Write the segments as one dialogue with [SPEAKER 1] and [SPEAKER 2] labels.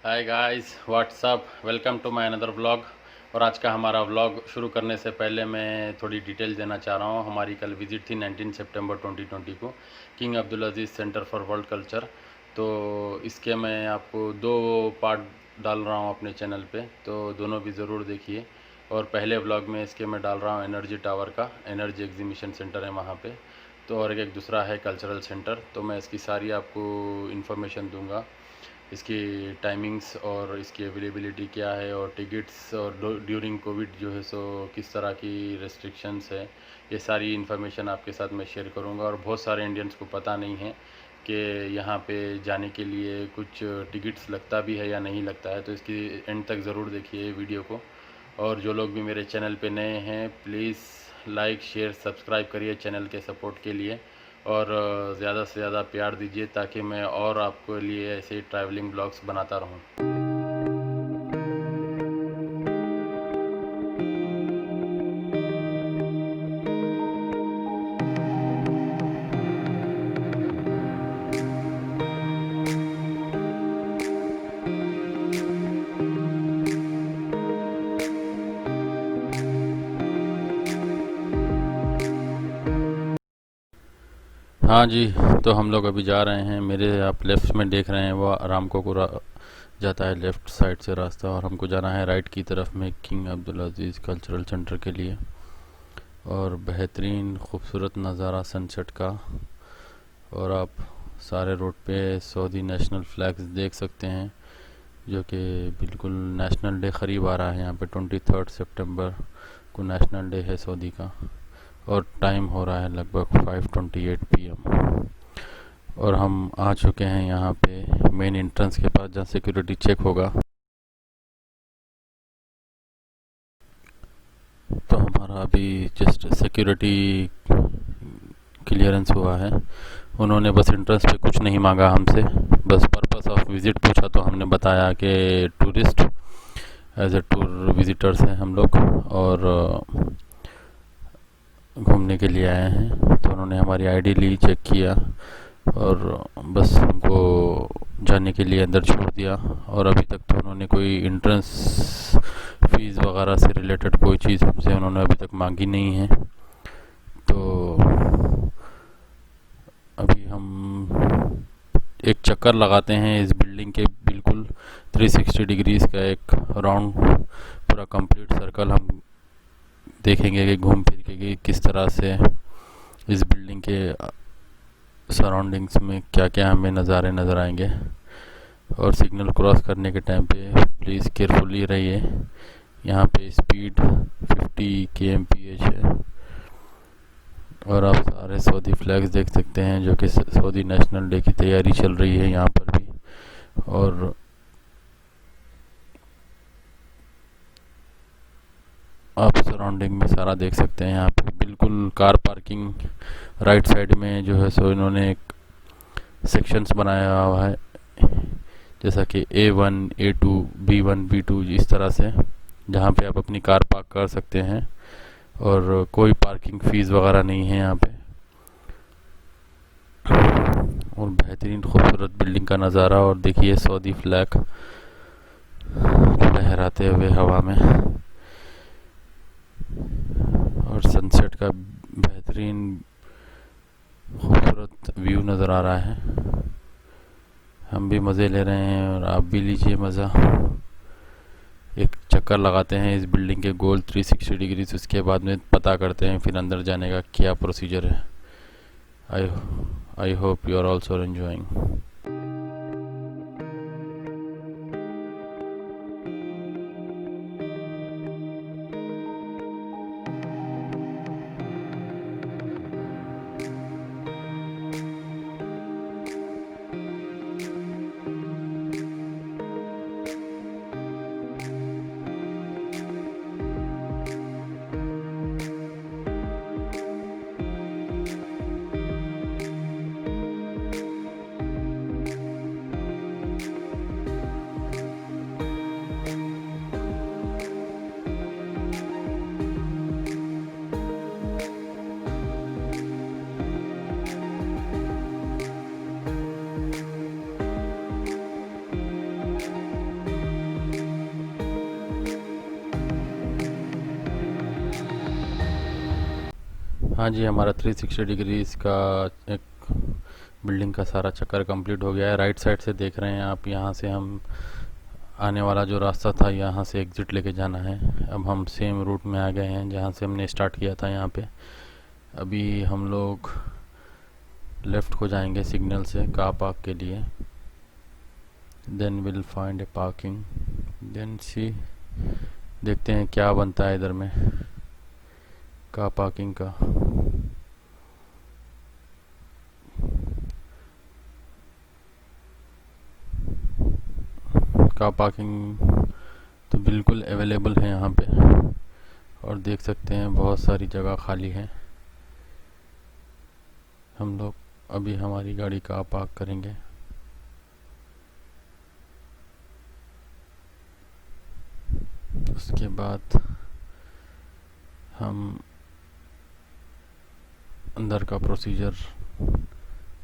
[SPEAKER 1] Hi guys, what's up, welcome to my another vlog. और आज का हमारा व्लॉग शुरू करने से पहले मैं थोड़ी डिटेल देना चाह रहा हूँ। हमारी कल विज़िट थी 19 सितंबर 2020 को king Abdul Aziz centre for world culture. तो इसके मैं आपको दो पार्ट डाल रहा हूँ अपने चैनल पे, तो दोनों भी ज़रूर देखिए। और पहले व्लॉग में इसके मैं डाल रहा हूँ एनर्जी टावर का, एनर्जी एग्जीबिशन सेंटर है वहाँ पे। तो और एक दूसरा है कल्चरल सेंटर। तो मैं इसकी सारी आपको इन्फॉर्मेशन दूंगा, इसकी टाइमिंग्स और इसकी अवेलेबिलिटी क्या है, और टिकट्स, और ड्यूरिंग कोविड जो है सो किस तरह की रेस्ट्रिक्शंस है, ये सारी इन्फॉर्मेशन आपके साथ मैं शेयर करूंगा। और बहुत सारे इंडियंस को पता नहीं है कि यहाँ पे जाने के लिए कुछ टिकट्स लगता भी है या नहीं लगता है। तो इसकी एंड तक ज़रूर देखिए वीडियो को। और जो लोग भी मेरे चैनल पे नए हैं, प्लीज़ लाइक शेयर सब्सक्राइब करिए चैनल के सपोर्ट के लिए। और ज़्यादा से ज़्यादा प्यार दीजिए ताकि मैं और आपके लिए ऐसे ट्रैवलिंग ब्लॉग्स बनाता रहूं। हाँ जी, तो हम लोग अभी जा रहे हैं। मेरे आप लेफ़्ट में देख रहे हैं वो रामकोकुरा जाता है लेफ़्ट साइड से रास्ता, और हमको जाना है राइट की तरफ में किंग अब्दुल अजीज़ कल्चरल सेंटर के लिए। और बेहतरीन खूबसूरत नज़ारा सनसेट का। और आप सारे रोड पे सऊदी नेशनल फ्लैग्स देख सकते हैं, जो कि बिल्कुल नेशनल डे करीब आ रहा है। यहाँ पे 23 सितंबर को नेशनल डे है सऊदी का। और टाइम हो रहा है लगभग 5:28 PM। और हम आ चुके हैं यहाँ पे मेन एंट्रेंस के पास, जहाँ सिक्योरिटी चेक होगा। तो हमारा अभी जस्ट सिक्योरिटी क्लियरेंस हुआ है। उन्होंने बस एंट्रेंस पे कुछ नहीं मांगा हमसे, बस पर्पस ऑफ विज़िट पूछा। तो हमने बताया कि tourist, as a tour visitors हैं हम लोग, और घूमने के लिए आए हैं। तो उन्होंने हमारी आईडी ली, चेक किया, और बस हमको जाने के लिए अंदर छोड़ दिया। और अभी तक तो उन्होंने कोई एंट्रेंस फीस वगैरह से रिलेटेड कोई चीज़ हमसे उन्होंने अभी तक मांगी नहीं है। तो अभी हम एक चक्कर लगाते हैं इस बिल्डिंग के, बिल्कुल 360 डिग्रीज़ का एक राउंड, पूरा कंप्लीट सर्कल हम देखेंगे कि घूम फिर के कि किस तरह से इस बिल्डिंग के सराउंडिंग्स में क्या क्या हमें नज़ारे नज़र आएंगे। और सिग्नल क्रॉस करने के टाइम पे प्लीज़ केयरफुली रहिए। यहाँ पे स्पीड 50 kmph है। और आप सारे सऊदी फ्लैग्स देख सकते हैं, जो कि सऊदी नेशनल डे की तैयारी चल रही है यहाँ पर भी। और आप सराउंडिंग में सारा देख सकते हैं। यहाँ पे बिल्कुल कार पार्किंग राइट साइड में जो है सो इन्होंने एक सेक्शंस बनाया हुआ है, जैसा कि A1 A2 B1 B2 इस तरह से, जहाँ पे आप अपनी कार पार्क कर सकते हैं। और कोई पार्किंग फ़ीस वगैरह नहीं है यहाँ पे। और बेहतरीन खूबसूरत बिल्डिंग का नज़ारा। और देखिए सऊदी फ्लैग लहराते हुए हवा में, और सनसेट का बेहतरीन खूबसूरत व्यू नज़र आ रहा है। हम भी मज़े ले रहे हैं और आप भी लीजिए मज़ा। एक चक्कर लगाते हैं इस बिल्डिंग के गोल 360 डिग्रीज, उसके बाद में पता करते हैं फिर अंदर जाने का क्या प्रोसीजर है। I I hope you are also enjoying. हाँ जी, हमारा 360 डिग्री इसका एक बिल्डिंग का सारा चक्कर कंप्लीट हो गया है। राइट साइड से देख रहे हैं आप, यहाँ से हम आने वाला जो रास्ता था यहाँ से एग्ज़िट लेके जाना है। अब हम सेम रूट में आ गए हैं जहाँ से हमने स्टार्ट किया था यहाँ पे। अभी हम लोग लेफ़्ट को जाएंगे सिग्नल से कार पार्क के लिए, then will find a parking, then see देखते हैं क्या बनता है इधर में कार पार्किंग का। कार पार्किंग तो बिल्कुल अवेलेबल है यहाँ पे, और देख सकते हैं बहुत सारी जगह खाली है। हम लोग अभी हमारी गाड़ी कार पार्क करेंगे। उसके बाद हम अंदर का प्रोसीजर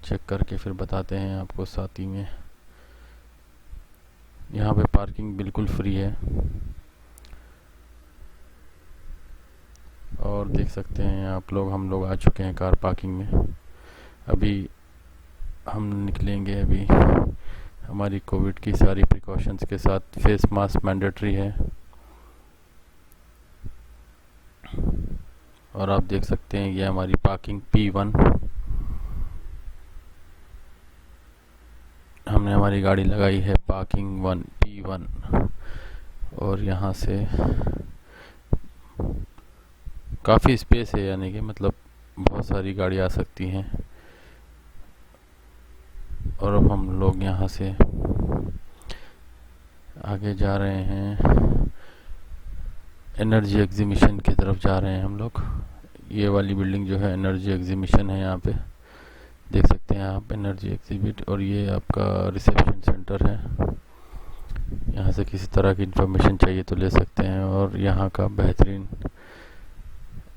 [SPEAKER 1] चेक करके फिर बताते हैं आपको साथ ही में। यहाँ पे पार्किंग बिल्कुल फ्री है, और देख सकते हैं आप लोग हम लोग आ चुके हैं कार पार्किंग में। अभी हम निकलेंगे। अभी हमारी कोविड की सारी प्रिकॉशंस के साथ फेस मास्क मैंडेटरी है, और आप देख सकते हैं ये हमारी पार्किंग P1। हमने हमारी गाड़ी लगाई है पार्किंग 1 P1, और यहाँ से काफ़ी स्पेस है, यानी कि मतलब बहुत सारी गाड़ी आ सकती हैं। और अब हम लोग यहाँ से आगे जा रहे हैं, एनर्जी एग्जीबिशन की तरफ जा रहे हैं हम लोग। ये वाली बिल्डिंग जो है एनर्जी एग्जीबिशन है, यहाँ पे देख सकते हैं आप एनर्जी एग्जिबिट। और ये आपका रिसेप्शन सेंटर है, यहाँ से किसी तरह की इंफॉर्मेशन चाहिए तो ले सकते हैं। और यहाँ का बेहतरीन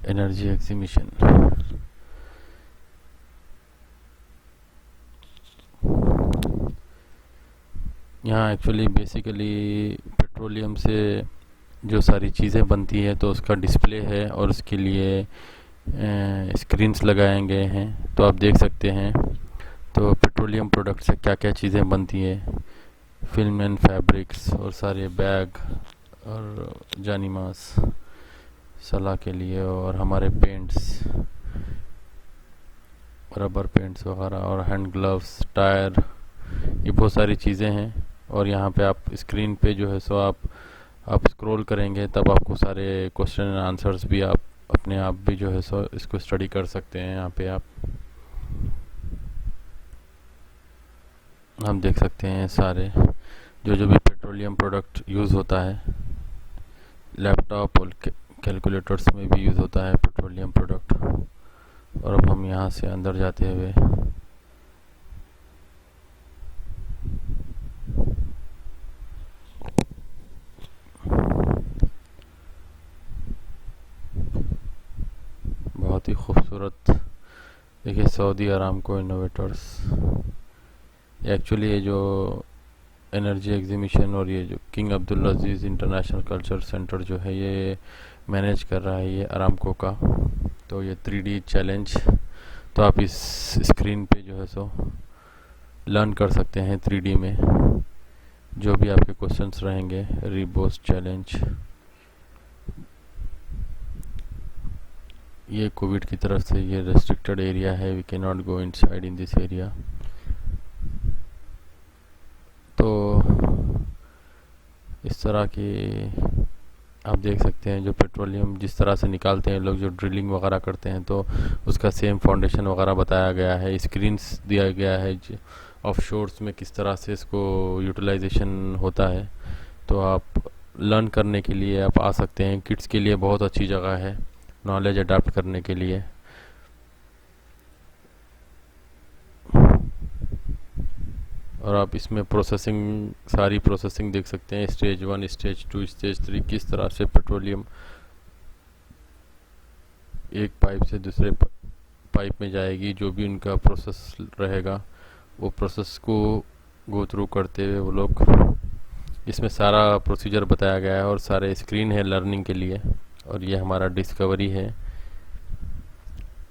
[SPEAKER 1] एनर्जी एग्जीबिशन। यहाँ एक्चुअली बेसिकली पेट्रोलियम से जो सारी चीज़ें बनती है तो उसका डिस्प्ले है, और उसके लिए स्क्रीन्स लगाए गए हैं, तो आप देख सकते हैं। तो पेट्रोलियम प्रोडक्ट से क्या क्या चीज़ें बनती हैं, फिल्म एंड फैब्रिक्स, और सारे बैग और जानीमास सलाह के लिए, और हमारे पेंट्स, रबर पेंट्स वगैरह, और हैंड ग्लव्स, टायर, ये बहुत सारी चीज़ें हैं। और यहाँ पे आप स्क्रीन पे जो है सो आप स्क्रॉल करेंगे तब आपको सारे क्वेश्चन एंड आंसर्स भी आप अपने आप भी जो है सो इसको स्टडी कर सकते हैं। यहाँ पे हम देख सकते हैं सारे जो भी पेट्रोलियम प्रोडक्ट यूज़ होता है, लैपटॉप और कैलकुलेटर्स में भी यूज़ होता है पेट्रोलियम प्रोडक्ट। और अब हम यहाँ से अंदर जाते हुए बहुत ही खूबसूरत, देखिए सऊदी अरामको इनोवेटर्स। एक्चुअली ये जो एनर्जी एग्जीबिशन और ये जो किंग अब्दुल अजीज़ इंटरनेशनल कल्चर सेंटर जो है ये मैनेज कर रहा है ये अरामको का। तो ये 3D चैलेंज, तो आप इस स्क्रीन पे जो है सो लर्न कर सकते हैं 3D में जो भी आपके क्वेश्चंस रहेंगे। रिबोस चैलेंज, ये कोविड की तरफ से ये रेस्ट्रिक्टेड एरिया है, we can not go inside in this area. तो इस तरह की आप देख सकते हैं जो पेट्रोलियम जिस तरह से निकालते हैं लोग, जो ड्रिलिंग वगैरह करते हैं तो उसका सेम फाउंडेशन वगैरह बताया गया है, स्क्रीन्स दिया गया है ऑफ शोर्स में किस तरह से इसको यूटिलाइजेशन होता है। तो आप लर्न करने के लिए आप आ सकते हैं, किड्स के लिए बहुत अच्छी जगह है नॉलेज अडाप्ट करने के लिए। और आप इसमें प्रोसेसिंग, सारी प्रोसेसिंग देख सकते हैं, स्टेज 1, स्टेज 2, स्टेज 3, किस तरह से पेट्रोलियम एक पाइप से दूसरे पाइप में जाएगी। जो भी उनका प्रोसेस रहेगा वो प्रोसेस को गो थ्रू करते हुए वो लोग, इसमें सारा प्रोसीजर बताया गया है और सारे स्क्रीन है लर्निंग के लिए। और ये हमारा डिस्कवरी है,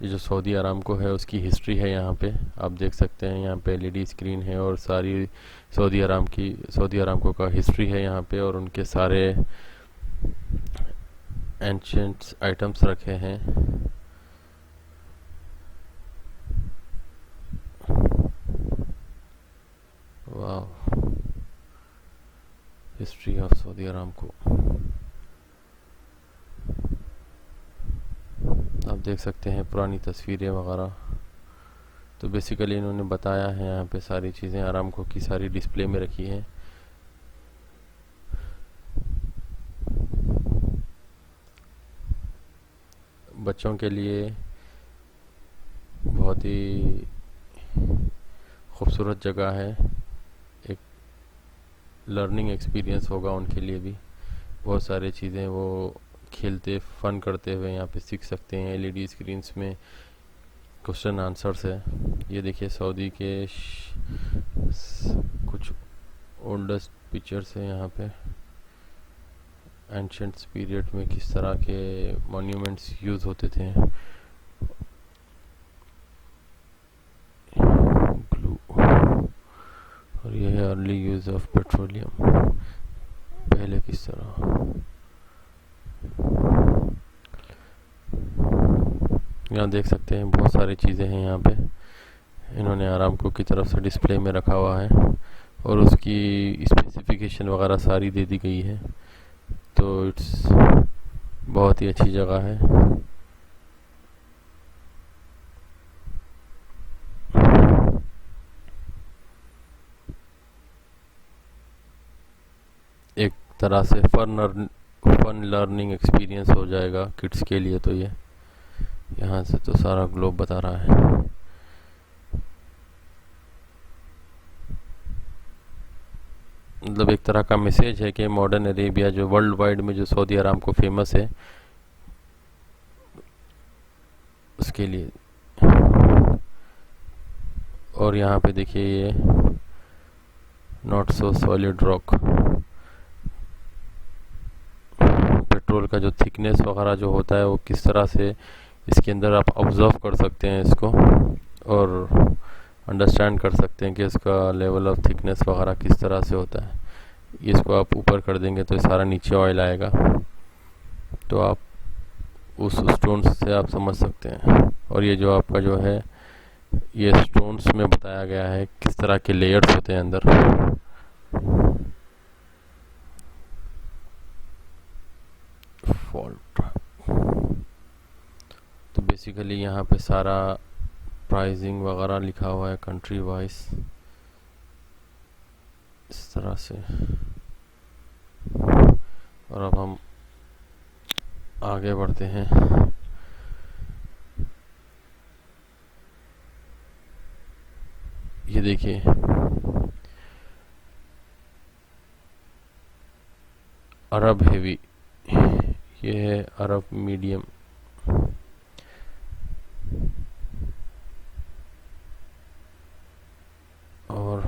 [SPEAKER 1] ये जो सऊदी अरामको है उसकी हिस्ट्री है यहाँ पे आप देख सकते हैं। यहाँ पे एलईडी स्क्रीन है और सारी सऊदी अरामको का हिस्ट्री है यहाँ पे, और उनके सारे एंशिएंट आइटम्स रखे हैं। वाह, हिस्ट्री ऑफ सऊदी अरामको आप देख सकते हैं, पुरानी तस्वीरें वगैरह। तो बेसिकली इन्होंने बताया है यहाँ पे सारी चीज़ें अरामको की सारी डिस्प्ले में रखी हैं। बच्चों के लिए बहुत ही खूबसूरत जगह है, एक लर्निंग एक्सपीरियंस होगा उनके लिए भी। बहुत सारी चीज़ें वो खेलते फन करते हुए यहाँ पे सीख सकते हैं। एलईडी स्क्रीन्स में क्वेश्चन आंसर्स है। ये देखिए सऊदी के कुछ ओल्डेस्ट पिक्चर्स है यहाँ पे। एंशिएंट पीरियड में किस तरह के मॉन्यूमेंट्स यूज़ होते थे। ग्लू, और ये है अर्ली यूज़ ऑफ पेट्रोलियम, पहले किस तरह। यहाँ देख सकते हैं बहुत सारी चीज़ें हैं यहाँ पे, इन्होंने अरामको की तरफ से डिस्प्ले में रखा हुआ है और उसकी स्पेसिफिकेशन वगैरह सारी दे दी गई है। तो इट्स बहुत ही अच्छी जगह है। एक तरह से फन लर्निंग एक्सपीरियंस हो जाएगा किड्स के लिए। तो ये यहाँ से तो सारा ग्लोब बता रहा है। मतलब एक तरह का मैसेज है कि मॉडर्न अरेबिया जो वर्ल्ड वाइड में जो सऊदी अरामको फेमस है उसके लिए। और यहाँ पे देखिए ये not so solid rock, petrol का जो थिकनेस वगैरह जो होता है वो किस तरह से इसके अंदर आप ऑब्जर्व कर सकते हैं इसको, और अंडरस्टैंड कर सकते हैं कि इसका लेवल ऑफ थिकनेस वगैरह किस तरह से होता है। इसको आप ऊपर कर देंगे तो सारा नीचे ऑयल आएगा, तो आप उस स्टोन्स से आप समझ सकते हैं। और ये जो आपका जो है ये स्टोन्स में बताया गया है किस तरह के लेयर्स होते हैं अंदर। फॉल्ट, तो बेसिकली यहाँ पे सारा प्राइसिंग वगैरह लिखा हुआ है कंट्री वाइज इस तरह से। और अब हम आगे बढ़ते हैं। ये देखिए अरब हेवी, ये है अरब मीडियम। और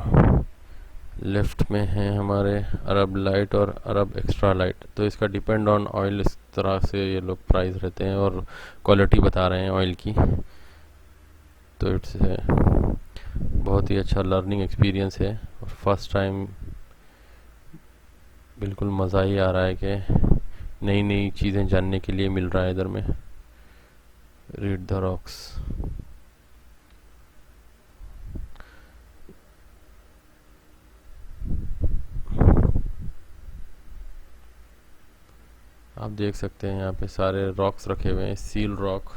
[SPEAKER 1] लेफ्ट में है हमारे अरब लाइट और अरब एक्स्ट्रा लाइट। तो इसका डिपेंड ऑन ऑयल इस तरह से ये लोग प्राइस रहते हैं और क्वालिटी बता रहे हैं ऑयल की। तो इट्स बहुत ही अच्छा लर्निंग एक्सपीरियंस है और फर्स्ट टाइम बिल्कुल मज़ा ही आ रहा है कि नई नई चीज़ें जानने के लिए मिल रहा है इधर में। रीड द रॉक्स, आप देख सकते हैं यहाँ पे सारे रॉक्स रखे हुए हैं। सील रॉक,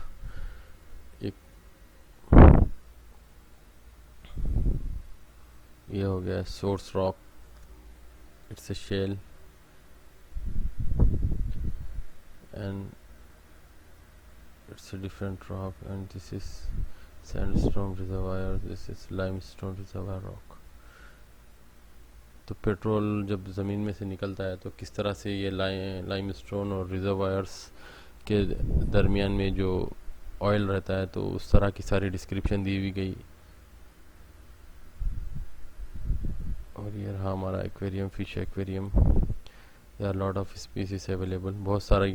[SPEAKER 1] एक ये हो गया source rock, it's a shell, and it's a different rock, and this is sandstone reservoir, this is limestone reservoir rock। तो पेट्रोल जब ज़मीन में से निकलता है तो किस तरह से ये लाइमस्टोन और रिजर्वायर्स के दरमियान में जो ऑयल रहता है, तो उस तरह की सारी डिस्क्रिप्शन दी हुई गई। और ये रहा हमारा aquarium, fish aquarium. There are lot of species available, बहुत सारा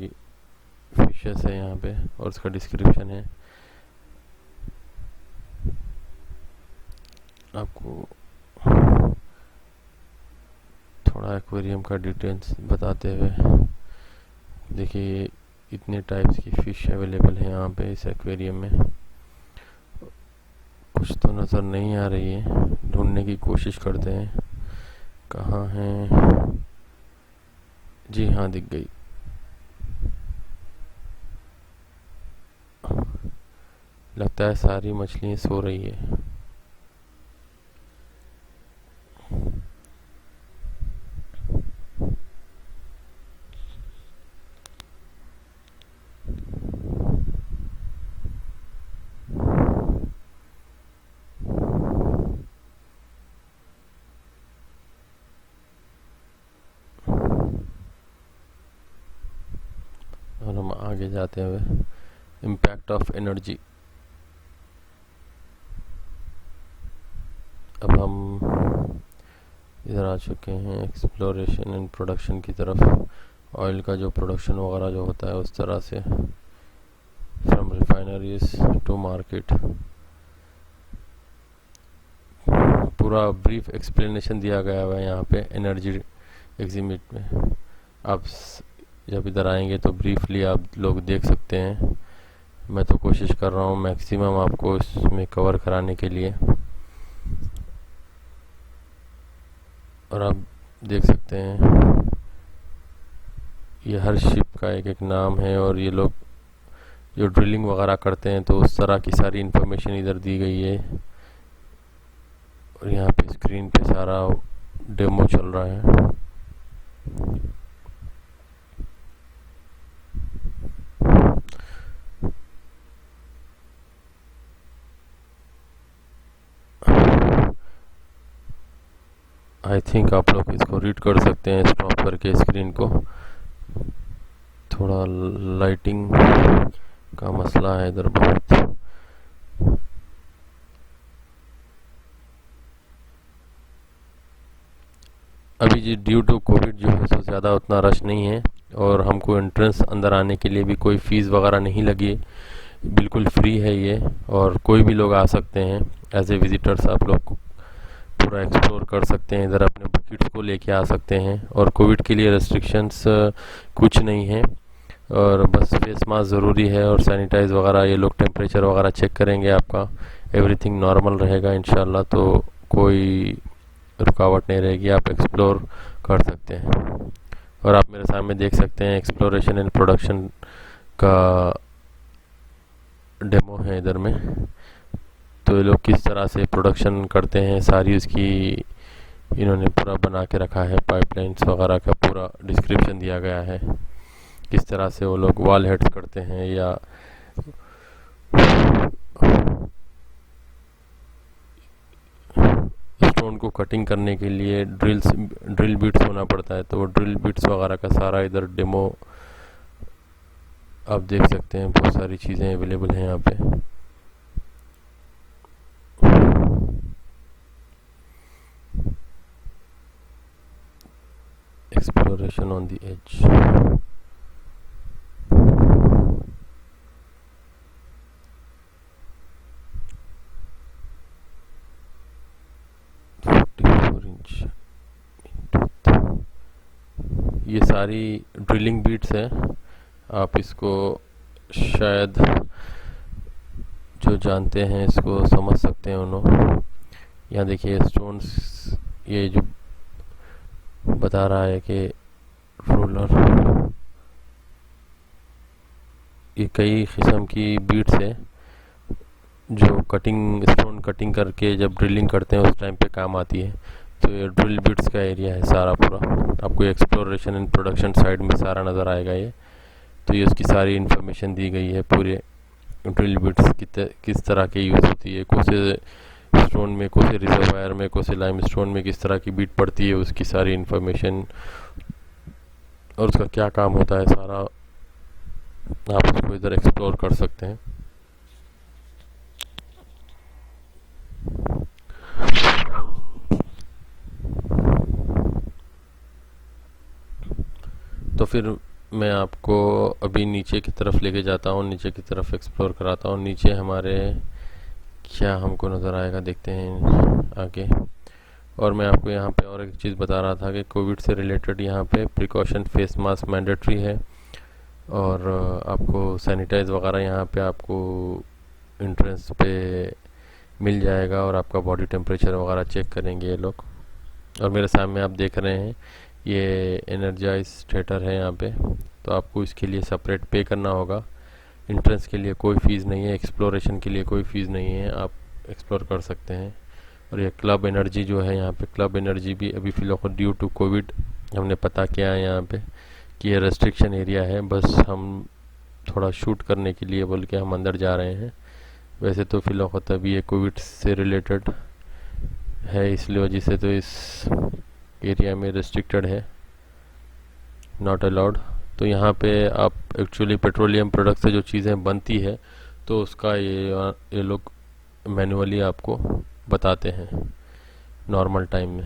[SPEAKER 1] फिशेस है यहाँ पे और उसका डिस्क्रिप्शन है। आपको थोड़ा एक्वेरियम का डिटेल्स बताते हुए, देखिए इतने टाइप्स की फ़िश अवेलेबल है यहाँ पे इस एक्वेरियम में। कुछ तो नज़र नहीं आ रही है, ढूंढने की कोशिश करते हैं कहाँ है। जी हाँ, दिख गई। लगता है सारी मछलियाँ सो रही है। और हम आगे जाते हुए, इम्पैक्ट ऑफ एनर्जी। अब हम इधर आ चुके हैं एक्सप्लोरेशन एंड प्रोडक्शन की तरफ। ऑयल का जो प्रोडक्शन वगैरह जो होता है उस तरह से, फ्रॉम रिफाइनरीज टू मार्केट, पूरा ब्रीफ एक्सप्लेनेशन दिया गया हुआ है यहाँ पे एनर्जी एग्जिबिट में। आप जब इधर आएंगे तो ब्रीफली आप लोग देख सकते हैं। मैं तो कोशिश कर रहा हूँ मैक्सिमम आपको इसमें कवर कराने के लिए। और आप देख सकते हैं ये हर शिप का एक एक नाम है, और ये लोग जो ड्रिलिंग वगैरह करते हैं तो उस तरह की सारी इन्फॉर्मेशन इधर दी गई है। और यहाँ पे स्क्रीन पे सारा डेमो चल रहा है। आई थिंक आप लोग इसको रीड कर सकते हैं स्टॉप करके स्क्रीन को। थोड़ा लाइटिंग का मसला है इधर बहुत। अभी जी ड्यू टू कोविड जो है तो ज़्यादा उतना रश नहीं है, और हमको एंट्रेंस अंदर आने के लिए भी कोई फ़ीस वगैरह नहीं लगी, बिल्कुल फ्री है ये, और कोई भी लोग आ सकते हैं एज ए विजिटर्स। आप लोग पूरा एक्सप्लोर कर सकते हैं, इधर अपने बकेट्स को लेके आ सकते हैं। और कोविड के लिए रेस्ट्रिक्शंस कुछ नहीं है, और बस फेस मास्क ज़रूरी है और सैनिटाइज वगैरह। ये लोग टेम्परेचर वगैरह चेक करेंगे आपका, एवरीथिंग नॉर्मल रहेगा इंशाल्लाह, तो कोई रुकावट नहीं रहेगी, आप एक्सप्लोर कर सकते हैं। और आप मेरे सामने देख सकते हैं एक्सप्लोरेशन एंड प्रोडक्शन का डेमो है इधर में। तो ये लोग किस तरह से प्रोडक्शन करते हैं सारी उसकी इन्होंने पूरा बना के रखा है, पाइपलाइंस वगैरह का पूरा डिस्क्रिप्शन दिया गया है। किस तरह से वो लोग वॉल हेड्स करते हैं, या स्टोन को कटिंग करने के लिए ड्रिल बिट्स होना पड़ता है, तो वो ड्रिल बिट्स वगैरह का सारा इधर डेमो आप देख सकते हैं। बहुत सारी चीज़ें अवेलेबल हैं यहाँ पे। Exploration on the edge. ये सारी ड्रिलिंग बीट्स हैं। आप इसको शायद जो जानते हैं इसको समझ सकते हैं उन्होंने। यहाँ देखिए स्टोन्स, ये जो बता रहा है कि रोलर, ये कई किस्म की बीट्स है जो स्टोन कटिंग करके जब ड्रिलिंग करते हैं उस टाइम पे काम आती है। तो ये ड्रिल बिट्स का एरिया है सारा पूरा। आपको एक्सप्लोरेशन एंड प्रोडक्शन साइड में सारा नज़र आएगा ये। तो ये उसकी सारी इन्फॉर्मेशन दी गई है, पूरे ड्रिल बिट्स किस तरह की यूज़ होती है, कौन से स्टोन में, कौन से रिजर्वायर में, कौन से लाइम स्टोन में किस तरह की बीट पड़ती है, उसकी सारी इन्फॉर्मेशन और उसका क्या काम होता है सारा आप उसको इधर एक्सप्लोर कर सकते हैं। तो फिर मैं आपको अभी नीचे की तरफ लेके जाता हूँ, नीचे की तरफ एक्सप्लोर कराता हूँ। नीचे हमारे
[SPEAKER 2] क्या हमको नज़र आएगा, देखते हैं आगे। और मैं आपको यहाँ पे और एक चीज़ बता रहा था कि कोविड से रिलेटेड यहाँ पे प्रिकॉशन फेस मास्क मैंडेटरी है, और आपको सैनिटाइज वगैरह यहाँ पे आपको इंट्रेंस पे मिल जाएगा, और आपका बॉडी टेम्परेचर वगैरह चेक करेंगे ये लोग। और मेरे सामने आप देख रहे हैं ये एनर्जाइज थिएटर है यहाँ पे, तो आपको इसके लिए सेपरेट पे करना होगा। इंट्रेंस के लिए कोई फ़ीस नहीं है, एक्सप्लोरेशन के लिए कोई फ़ीस नहीं है, आप एक्सप्लोर कर सकते हैं। और ये क्लब एनर्जी जो है यहाँ पे, क्लब एनर्जी भी अभी फ़िलहाल ड्यू टू कोविड हमने पता किया है यहाँ पे कि ये रेस्ट्रिक्शन एरिया है, बस हम थोड़ा शूट करने के लिए बोल के हम अंदर जा रहे हैं। वैसे तो फ़िलहाल तभी ये कोविड से रिलेटेड है, इसलिए वजह से तो इस एरिया में रेस्ट्रिक्टेड है, नॉट अलाउड। तो यहाँ पे आप एक्चुअली पेट्रोलियम प्रोडक्ट से जो चीज़ें बनती है तो उसका ये लोग मैनुअली आपको बताते हैं नॉर्मल टाइम में।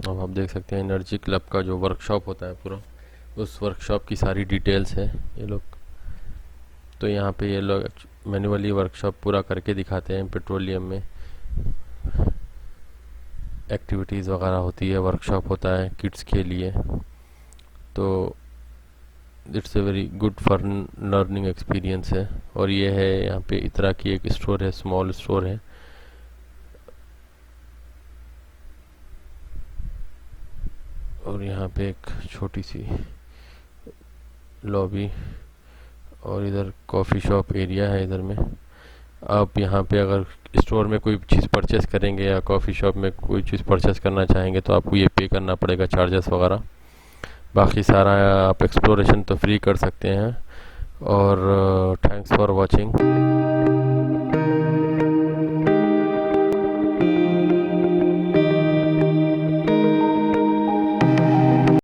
[SPEAKER 2] अब आप देख सकते हैं एनर्जी क्लब का जो वर्कशॉप होता है पूरा, उस वर्कशॉप की सारी डिटेल्स है ये लोग। तो यहाँ पे ये लोग मैनुअली वर्कशॉप पूरा करके दिखाते हैं। पेट्रोलियम में एक्टिविटीज़ वगैरह होती है, वर्कशॉप होता है किड्स के लिए, तो it's a very good for learning experience है। और ये है यहाँ पे इतरा की एक स्टोर है, स्मॉल स्टोर है, और यहाँ पे एक छोटी सी लॉबी, और इधर कॉफ़ी शॉप एरिया है इधर में। आप यहाँ पे अगर स्टोर में कोई चीज़ परचेस करेंगे या कॉफ़ी शॉप में कोई चीज़ परचेस करना चाहेंगे तो आपको ये पे करना पड़ेगा, चार्जेस वगैरह। बाकी सारा आप एक्सप्लोरेशन तो फ्री कर सकते हैं। और थैंक्स फॉर वॉचिंग।